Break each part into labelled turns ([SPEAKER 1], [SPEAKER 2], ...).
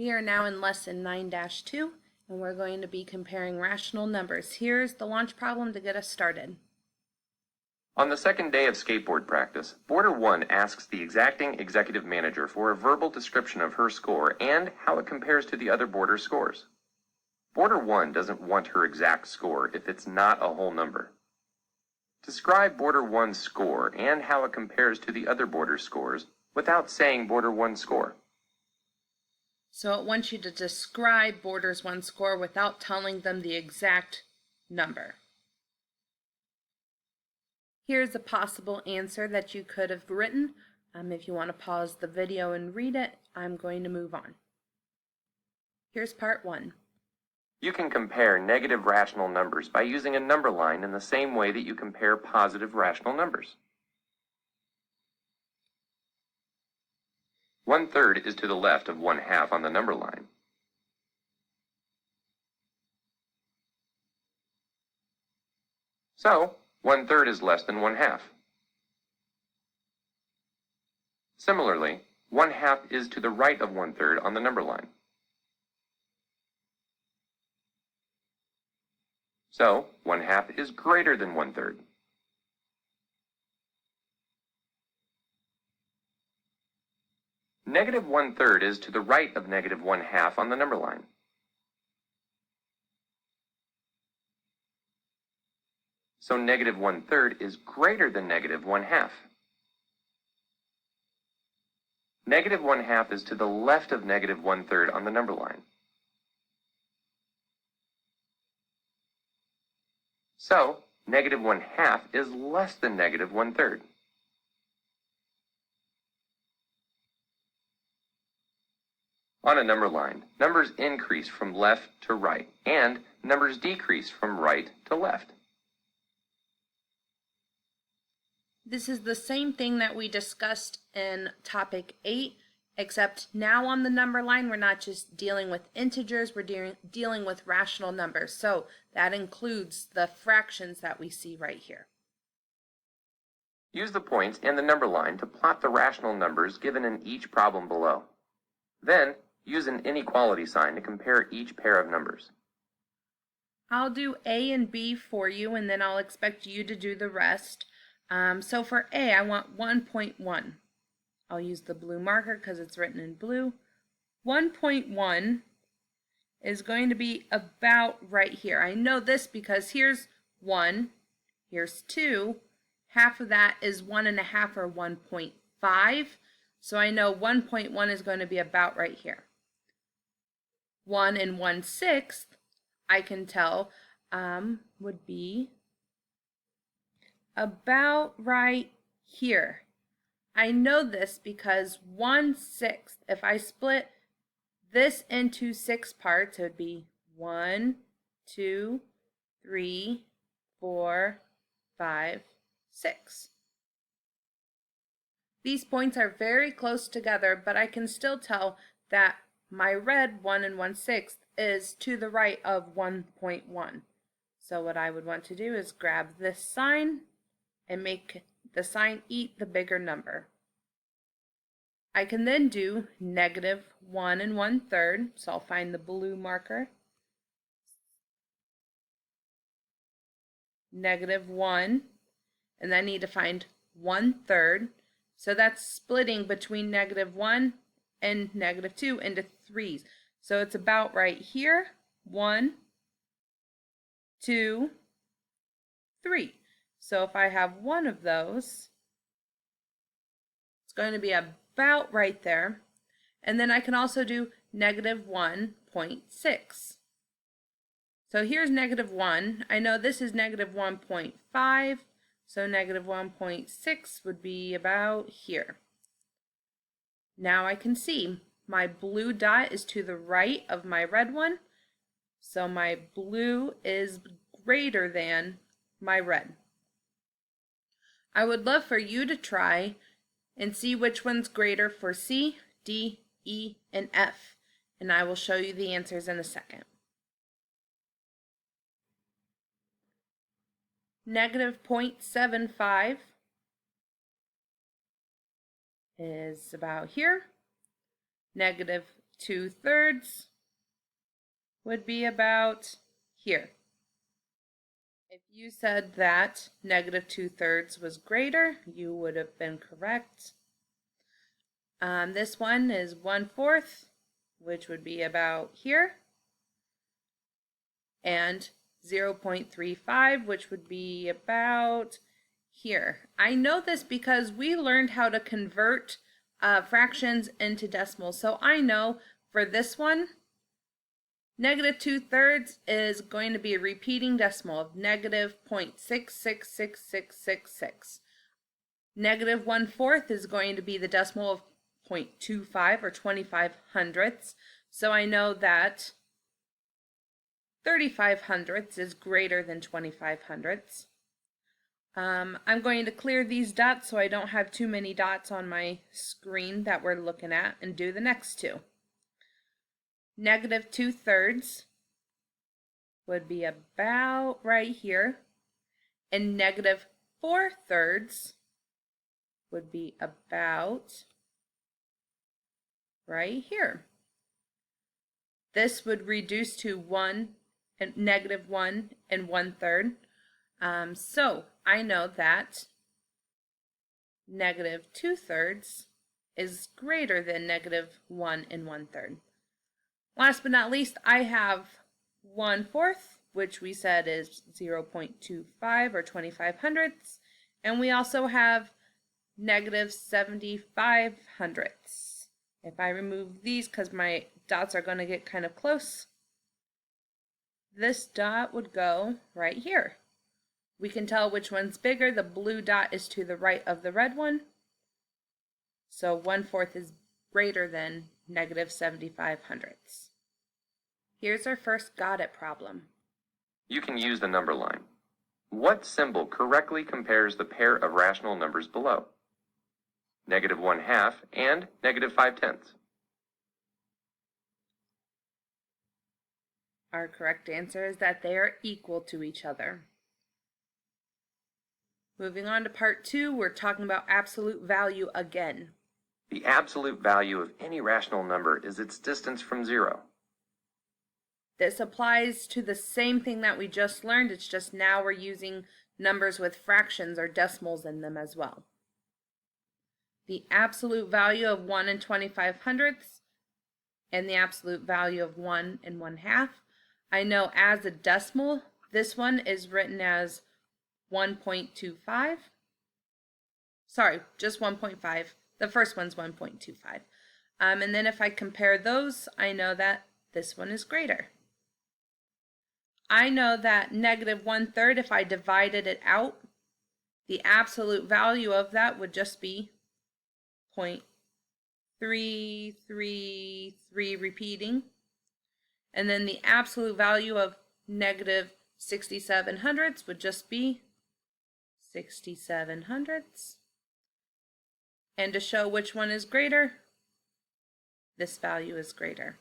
[SPEAKER 1] We are now in lesson 9-2, and we're going to be comparing rational numbers. Here's the launch problem to get us started.
[SPEAKER 2] On the second day of skateboard practice, Boarder 1 asks the exacting executive manager for a verbal description of her score and how it compares to the other boarder scores. Boarder 1 doesn't want her exact score if it's not a whole number. Describe Boarder 1's score and how it compares to the other boarder's scores without saying Boarder 1's score.
[SPEAKER 1] So it wants you to describe Boarder 1's score without telling them the exact number. Here's a possible answer that you could have written. If you want to pause the video and read it, I'm going to move on. Here's part 1.
[SPEAKER 2] You can compare negative rational numbers by using a number line in the same way that you compare positive rational numbers. 1/3 is to the left of 1/2 on the number line. So, 1/3 is less than 1/2. Similarly, 1/2 is to the right of 1/3 on the number line. So, 1/2 is greater than 1/3. Negative 1/3 is to the right of negative 1/2 on the number line. So negative 1/3 is greater than negative 1/2. Negative 1/2 is to the left of negative 1/3 on the number line. So negative 1/2 is less than negative 1/3. On a number line, numbers increase from left to right, and numbers decrease from right to left.
[SPEAKER 1] This is the same thing that we discussed in topic 8, except now on the number line, we're not just dealing with integers, we're dealing with rational numbers. So that includes the fractions that we see right here.
[SPEAKER 2] Use the points and the number line to plot the rational numbers given in each problem below. Then, use an inequality sign to compare each pair of numbers.
[SPEAKER 1] I'll do A and B for you, and then I'll expect you to do the rest. So for A, I want 1.1. I'll use the blue marker because it's written in blue. 1.1 is going to be about right here. I know this because here's 1, here's 2. Half of that is 1.5 or 1.5. So I know 1.1 is going to be about right here. 1 and 1/6, I can tell, would be about right here. I know this because 1/6, if I split this into 6 parts, it would be 1, 2, 3, 4, 5, 6. These points are very close together, but I can still tell that my red 1 and 1/6 is to the right of 1.1. So what I would want to do is grab this sign and make the sign eat the bigger number. I can then do negative 1 and 1/3, so I'll find the blue marker. Negative 1, and then I need to find 1/3. So that's splitting between negative 1 and negative 2 into 3s. So it's about right here. 1, 2, 3. So if I have one of those, it's going to be about right there. And then I can also do negative 1.6. So here's negative 1. I know this is negative 1.5. So negative 1.6 would be about here. Now I can see my blue dot is to the right of my red one. So my blue is greater than my red. I would love for you to try and see which one's greater for C, D, E, and F. And I will show you the answers in a second. Negative 0.75 is about here. Negative 2/3 would be about here. If you said that negative 2/3 was greater, you would have been correct. This one is 1/4, which would be about here, and 0.35, which would be about here. I know this because we learned how to convert fractions into decimals. So I know for this one, negative 2/3 is going to be a repeating decimal of negative 0.666666. Negative 1/4 is going to be the decimal of 0.25 or 25 hundredths. So I know that 35 hundredths is greater than 25 hundredths. I'm going to clear these dots so I don't have too many dots on my screen that we're looking at and do the next two. Negative 2/3 would be about right here, and negative 4/3 would be about right here. This would reduce to 1 and negative 1 and 1/3. So I know that negative 2/3 is greater than negative 1 and 1/3. Last but not least, I have 1/4, which we said is 0.25 or 25 hundredths, and we also have negative 75 hundredths. If I remove these, because my dots are going to get kind of close, this dot would go right here. We can tell which one's bigger. The blue dot is to the right of the red one. So 1/4 is greater than negative 75 hundredths. Here's our first got it problem.
[SPEAKER 2] You can use the number line. What symbol correctly compares the pair of rational numbers below? Negative 1/2 and negative 5/10.
[SPEAKER 1] Our correct answer is that they are equal to each other. Moving on to part 2, we're talking about absolute value again.
[SPEAKER 2] The absolute value of any rational number is its distance from 0.
[SPEAKER 1] This applies to the same thing that we just learned. It's just now we're using numbers with fractions or decimals in them as well. The absolute value of 1 and 25 hundredths and the absolute value of 1 and 1/2. I know as a decimal, this one is written as 1.25. Sorry, just 1.5. The first one's 1.25. And then if I compare those, I know that this one is greater. I know that negative 1/3, if I divided it out, the absolute value of that would just be 0.333 repeating. And then the absolute value of negative 67 hundredths would just be 67 hundredths. And to show which one is greater, this value is greater.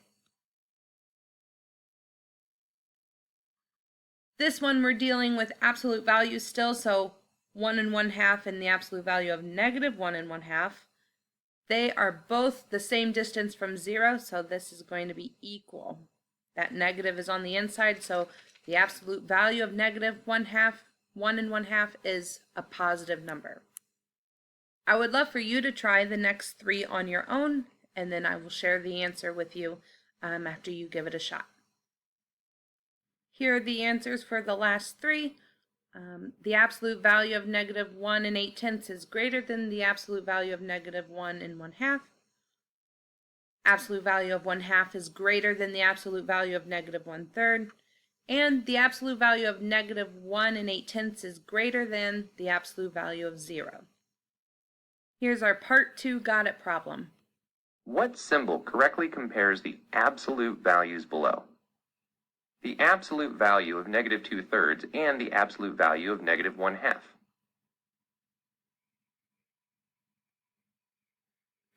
[SPEAKER 1] This one we're dealing with absolute values still, so 1 and 1/2 and the absolute value of negative 1 and 1/2. They are both the same distance from 0, so this is going to be equal. That negative is on the inside, so the absolute value of negative 1/2, 1 and 1/2 is a positive number. I would love for you to try the next 3 on your own, and then I will share the answer with you after you give it a shot. Here are the answers for the last 3. The absolute value of negative 1 and 8/10 is greater than the absolute value of negative 1 and 1/2. Absolute value of 1/2 is greater than the absolute value of negative 1/3. And the absolute value of negative 1 and 8/10 is greater than the absolute value of 0. Here's our part 2 got it problem.
[SPEAKER 2] What symbol correctly compares the absolute values below? The absolute value of negative 2/3 and the absolute value of negative 1/2.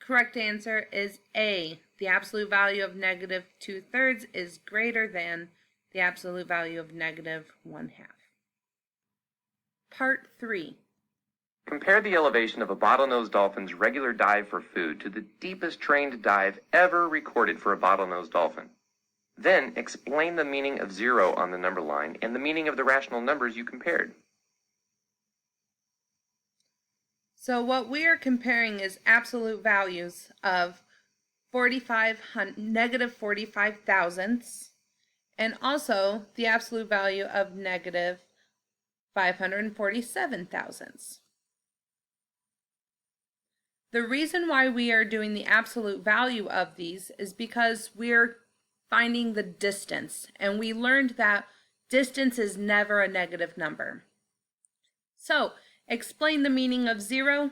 [SPEAKER 1] Correct answer is A. The absolute value of negative 2/3 is greater than the absolute value of negative 1/2. Part 3.
[SPEAKER 2] Compare the elevation of a bottlenose dolphin's regular dive for food to the deepest trained dive ever recorded for a bottlenose dolphin. Then explain the meaning of 0 on the number line and the meaning of the rational numbers you compared.
[SPEAKER 1] So what we are comparing is absolute values of negative 45 thousandths, and also the absolute value of negative 547 thousandths. The reason why we are doing the absolute value of these is because we're finding the distance, and we learned that distance is never a negative number. So, explain the meaning of 0.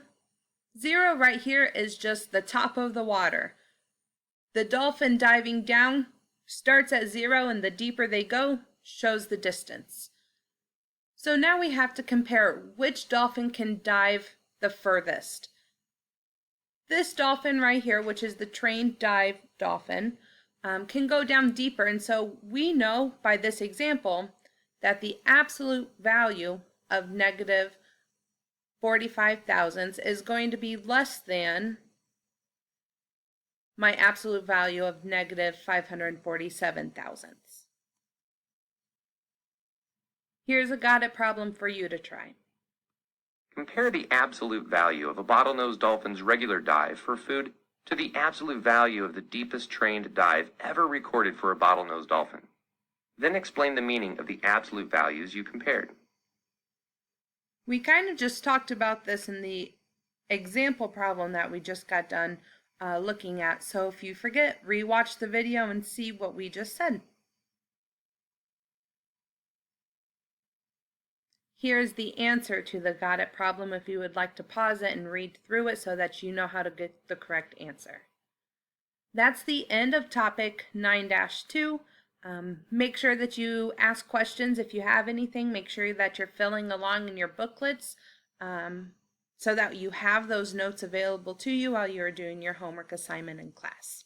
[SPEAKER 1] 0 right here is just the top of the water. The dolphin diving down starts at 0, and the deeper they go shows the distance. So now we have to compare which dolphin can dive the furthest. This dolphin right here, which is the trained dive dolphin, can go down deeper, and so we know by this example that the absolute value of negative 45 thousandths is going to be less than my absolute value of negative 547 thousandths. Here's a got it problem for you to try.
[SPEAKER 2] Compare the absolute value of a bottlenose dolphin's regular dive for food to the absolute value of the deepest trained dive ever recorded for a bottlenose dolphin. Then explain the meaning of the absolute values you compared.
[SPEAKER 1] We kind of just talked about this in the example problem that we just got done looking at. So if you forget, rewatch the video and see what we just said. Here's the answer to the got it problem if you would like to pause it and read through it so that you know how to get the correct answer. That's the end of topic 9-2. Make sure that you ask questions if you have anything. Make sure that you're filling along in your booklets so that you have those notes available to you while you're doing your homework assignment in class.